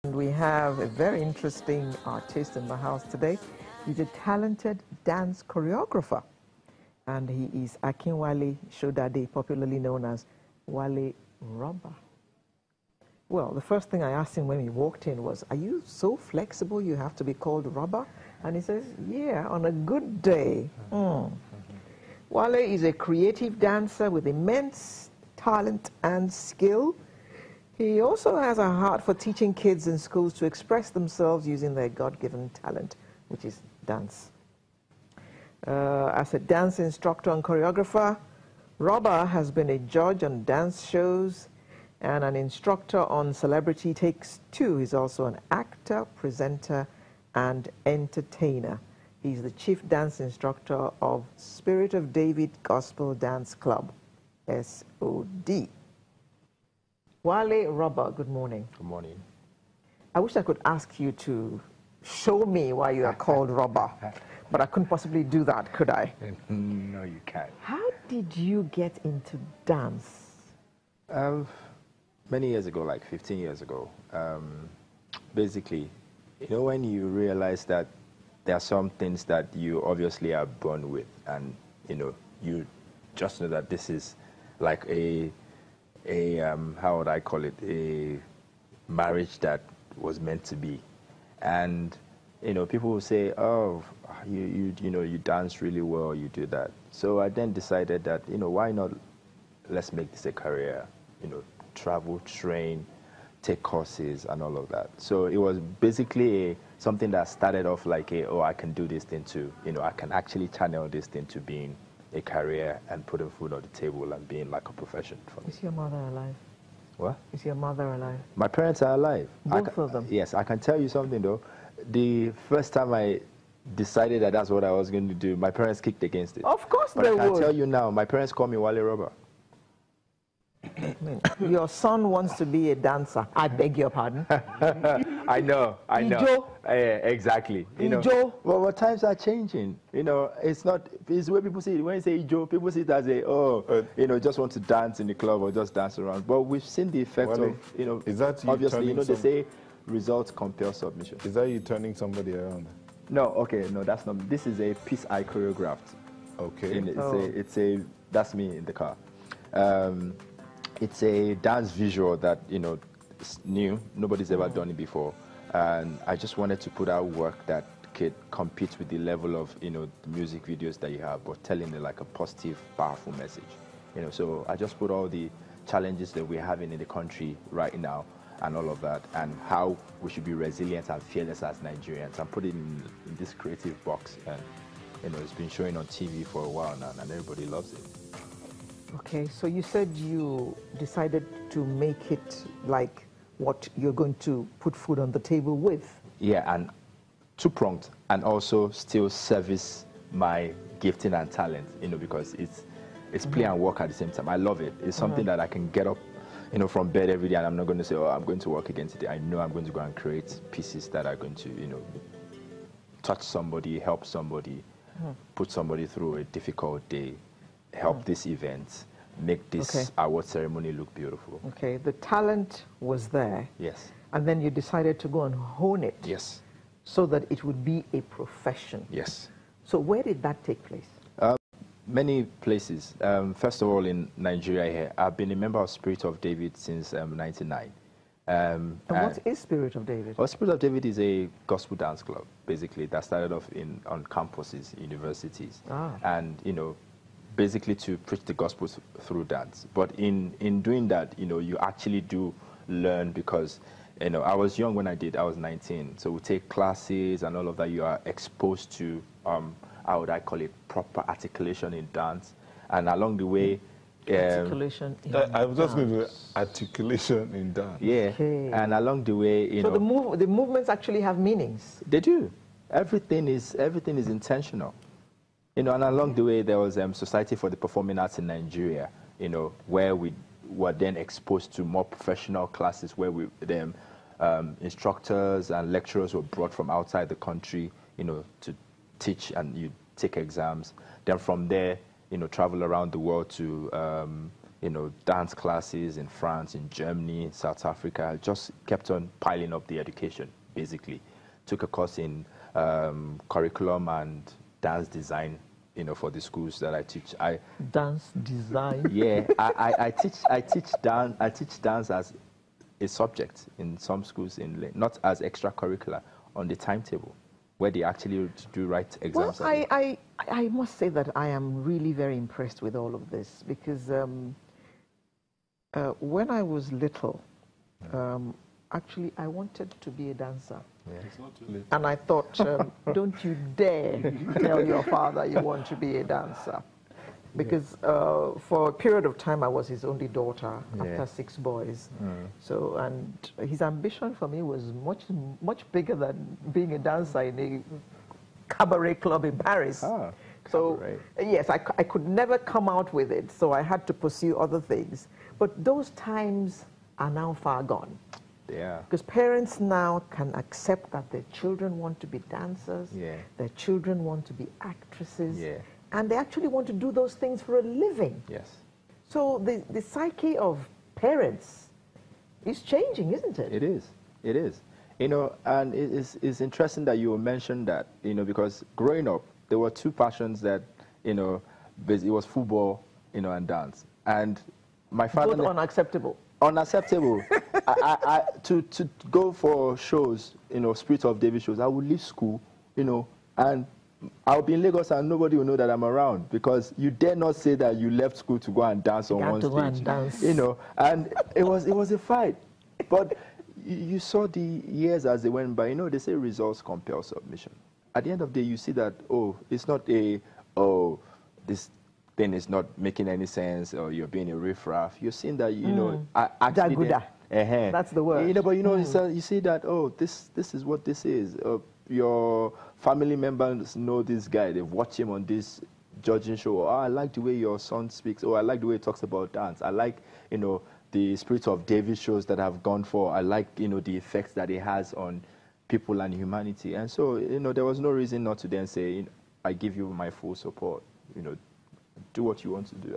And we have a very interesting artist in the house today. He's a talented dance choreographer, and he is Wale Shodade, popularly known as Wale Rubber. Well, the first thing I asked him when he walked in was, "Are you so flexible you have to be called Rubber?" And he says, "Yeah, on a good day." Wale is a creative dancer with immense talent and skill. He also has a heart for teaching kids in schools to express themselves using their God-given talent, which is dance. As a dance instructor and choreographer, Rubber has been a judge on dance shows and an instructor on Celebrity Takes Two. He's also an actor, presenter, and entertainer. He's the chief dance instructor of Spirit of David Gospel Dance Club, SOD. Wale Rubber, good morning. Good morning. I wish I could ask you to show me why you are called Rubber, but I couldn't possibly do that, could I? No, you can't. How did you get into dance? Many years ago, like 15 years ago, basically, when you realize that there are some things that you obviously are born with, and, you just know that this is like a how would I call it, a marriage that was meant to be. And, people will say, "Oh, you dance really well, you do that." So I then decided that, why not, let's make this a career, travel, train, take courses and all of that. So it was basically something that started off like I can do this thing too. I can actually channel this thing to being a career and putting food on the table and being like a profession for me. Is your mother alive? What? Is your mother alive? My parents are alive. Both of them? Yes, I can tell you something though. The first time I decided that that's what I was going to do, my parents kicked against it. Of course but they I can would. tell you now, my parents call me Wale Rubber. Your son wants to be a dancer. I beg your pardon. I know. Ijo. Exactly. Ijo. Well, times are changing. It's the way people see it. When you say Ijo, people see it as just want to dance in the club or just dance around. But we've seen the effect of, is that you obviously, they say results compel submission. Is that you turning somebody around? No, okay, no, that's not. This is a piece I choreographed. Okay. That's me in the car. It's a dance visual that, is new. Nobody's ever done it before. And I just wanted to put out work that could compete with the level of, the music videos that you have, but telling it like a positive, powerful message. So I just put all the challenges that we're having in the country right now and all of that, and how we should be resilient and fearless as Nigerians, and put it in this creative box. And, it's been showing on TV for a while now, and everybody loves it. Okay, so you said you decided to make it like what you're going to put food on the table with. Yeah, and two-pronged, and also still service my gifting and talent, because it's play and work at the same time. I love it. It's something that I can get up, from bed every day, and I'm not going to say, "Oh, I'm going to work again today." I know I'm going to go and create pieces that are going to, touch somebody, help somebody, put somebody through a difficult day, help this event, make this award ceremony look beautiful. Okay, the talent was there. Yes. And then you decided to go and hone it. Yes. So that it would be a profession. Yes. So where did that take place? Many places. First of all, in Nigeria here, I've been a member of Spirit of David since '99. And what is Spirit of David? Well, Spirit of David is a gospel dance club, basically, that started off on campuses, universities. And, basically to preach the gospel through dance. But in doing that, you actually do learn, because, I was young when I was 19. So we take classes and all of that. You are exposed to, how would I call it, proper articulation in dance. And along the way, articulation in I was just going dance. to articulation in dance. Yeah, Okay. and along the way, So the movements actually have meanings. They do. Everything is intentional. And along the way, there was Society for the Performing Arts in Nigeria, where we were then exposed to more professional classes, where instructors and lecturers were brought from outside the country, to teach, and you take exams. Then from there, travel around the world to dance classes in France, in Germany, South Africa. I just kept on piling up the education, basically. Took a course in curriculum and dance design, for the schools that I teach. Dance design? Yeah, I teach dance as a subject in some schools, not as extracurricular on the timetable, where they actually do write exams. Well, I must say that I am really very impressed with all of this, because when I was little, actually I wanted to be a dancer. Yeah. It's not too late. And I thought, don't you dare tell your father you want to be a dancer. Because for a period of time, I was his only daughter after 6 boys. So, and his ambition for me was much bigger than being a dancer in a cabaret club in Paris. Ah, so, cabaret. yes, I could never come out with it, so I had to pursue other things. But those times are now far gone. Yeah. Because parents now can accept that their children want to be dancers, their children want to be actresses, and they actually want to do those things for a living. Yes. So the psyche of parents is changing, isn't it? It is. It is. And it's interesting that you mentioned that, because growing up, there were 2 passions that, it was football, and dance. And my father... Both unacceptable. Unacceptable. To go for shows, Spirit of David shows, I would leave school, and I'll be in Lagos and nobody will know that I'm around, because you dare not say that you left school to go and dance on one stage. Go and dance. And it was a fight. But you saw the years as they went by. They say results compel submission. At the end of the day, you see that, it's not this thing is not making any sense, or you're being a riffraff. You're seeing that, actually... That's the word. But you see that, this is what this is. Your family members know this guy. They've watched him on this judging show. I like the way your son speaks. I like the way he talks about dance. I like, the Spirit of David shows that I've gone for. I like, the effects that it has on people and humanity. And so, there was no reason not to then say, I give you my full support. Do what you want to do.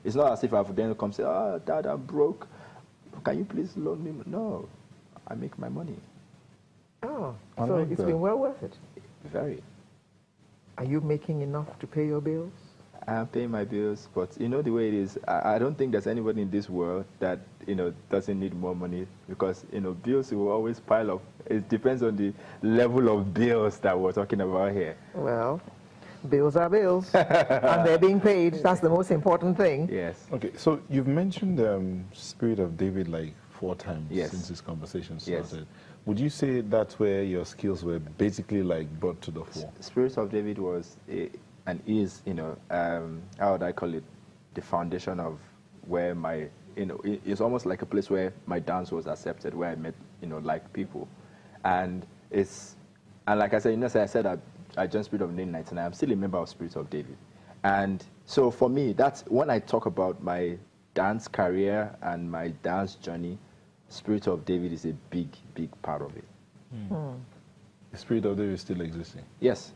It's not as if I've then come say, Dad, I'm broke. Can you please loan me? No, I make my money. Oh, so it's been well worth it. Very. Are you making enough to pay your bills? I'm paying my bills, but the way it is, I don't think there's anybody in this world that, doesn't need more money, because, bills will always pile up. It depends on the level of bills that we're talking about here. Well, bills are bills, and they're being paid. That's the most important thing. Yes. Okay, so you've mentioned Spirit of David like 4 times since this conversation started. Yes. Would you say that's where your skills were basically like brought to the fore? Spirit of David was and is, how would I call it, the foundation of where my, it's almost like a place where my dance was accepted, where I met, like people. And like I said, I said I joined Spirit of David in 1999. I'm still a member of Spirit of David. And so for me, that's when I talk about my dance career and my dance journey, Spirit of David is a big, big part of it. The Spirit of David is still existing? Yes.